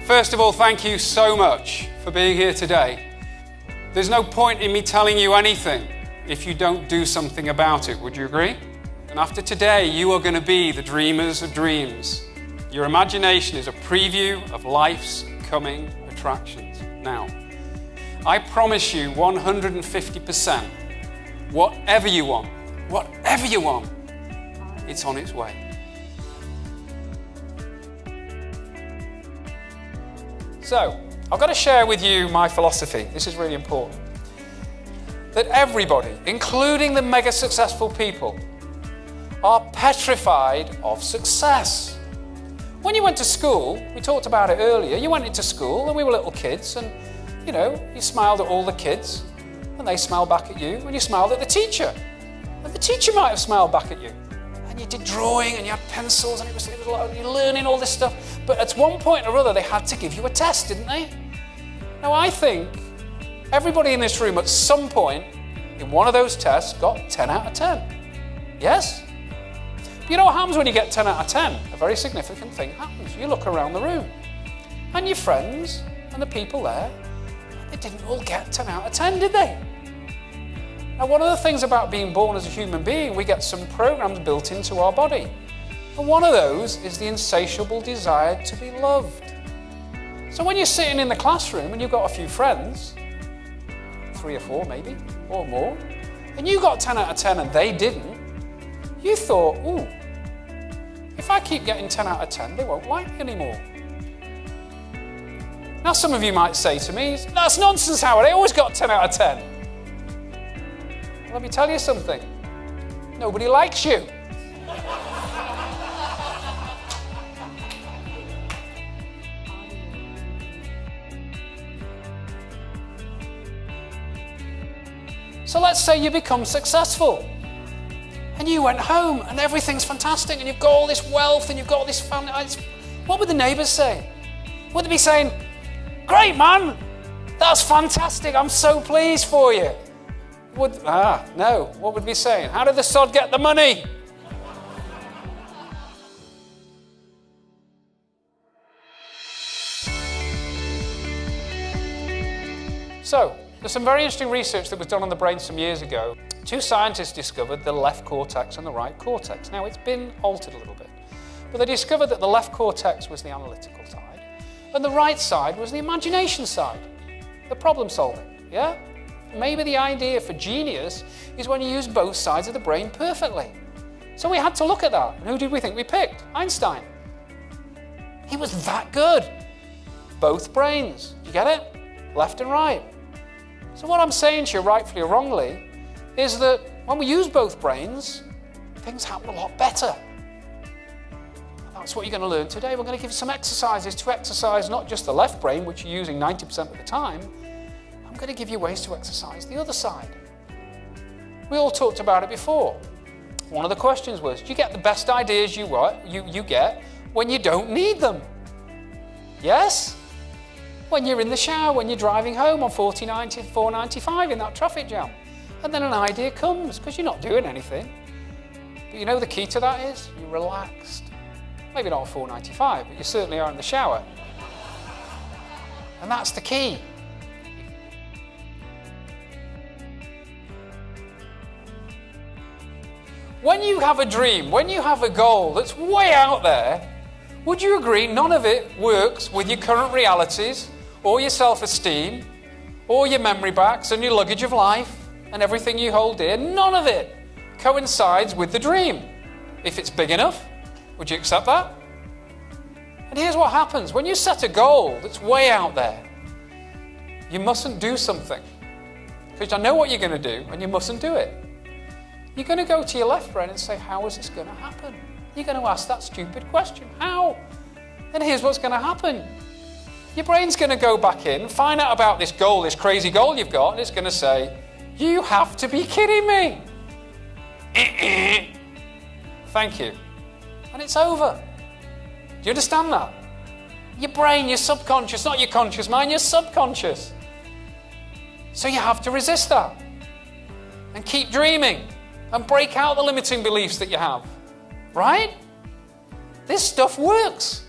First of all, thank you so much for being here today. There's no point in me telling you anything if you don't do something about it, would you agree? And after today, you are going to be the dreamers of dreams. Your imagination is a preview of life's coming attractions. Now, I promise you 150%, whatever you want, it's on its way. So, I've got to share with you my philosophy. This is really important. That everybody, including the mega successful people, are petrified of success. When you went to school, we talked about it earlier, you went into school and we were little kids and, you smiled at all the kids and they smiled back at you and you smiled at the teacher. And the teacher might have smiled back at you. And you did drawing and you had pencils and it was like you're learning all this stuff. But at one point or other, they had to give you a test, didn't they? Now, I think everybody in this room at some point in one of those tests got 10 out of 10. Yes? But you know what happens when you get 10 out of 10? A very significant thing happens. You look around the room and your friends and the people there, they didn't all get 10 out of 10, did they? Now, one of the things about being born as a human being, we get some programs built into our body. And one of those is the insatiable desire to be loved. So when you're sitting in the classroom and you've got a few friends, 3 or 4 maybe, or more, and you got 10 out of 10 and they didn't, you thought, ooh, if I keep getting 10 out of 10, they won't like me anymore. Now some of you might say to me, that's nonsense, Howard, I always got 10 out of 10. Let me tell you something. Nobody likes you. So let's say you become successful and you went home and everything's fantastic and you've got all this wealth and you've got all this family. What would the neighbours say? Would they be saying, great man, that's fantastic, I'm so pleased for you? No, what would we be saying? How did the sod get the money? So, there's some very interesting research that was done on the brain some years ago. 2 scientists discovered the left cortex and the right cortex. Now, it's been altered a little bit, but they discovered that the left cortex was the analytical side and the right side was the imagination side, the problem solving, yeah? Maybe the idea for genius is when you use both sides of the brain perfectly. So we had to look at that. And who did we think we picked? Einstein. He was that good. Both brains. You get it? Left and right. So what I'm saying to you, rightfully or wrongly, is that when we use both brains, things happen a lot better. And that's what you're going to learn today. We're going to give you some exercises to exercise not just the left brain, which you're using 90% of the time. I'm going to give you ways to exercise the other side. We all talked about it before. One of the questions was, do you get the best ideas you get when you don't need them? Yes? When you're in the shower, when you're driving home on 495 in that traffic jam. And then an idea comes because you're not doing anything. But you know the key to that is you're relaxed. Maybe not on 495, but you certainly are in the shower. And that's the key. When you have a dream, when you have a goal that's way out there, would you agree none of it works with your current realities or your self-esteem or your memory banks and your luggage of life and everything you hold dear? None of it coincides with the dream. If it's big enough, would you accept that? And here's what happens. When you set a goal that's way out there, you mustn't do something. Because I know what you're going to do and you mustn't do it. You're going to go to your left brain and say, how is this going to happen? You're going to ask that stupid question, how? And here's what's going to happen. Your brain's going to go back in, find out about this goal, this crazy goal you've got, and it's going to say, you have to be kidding me. Thank you. And it's over. Do you understand that? Your brain, your subconscious, not your conscious mind, your subconscious. So you have to resist that and keep dreaming and break out the limiting beliefs that you have, right? This stuff works.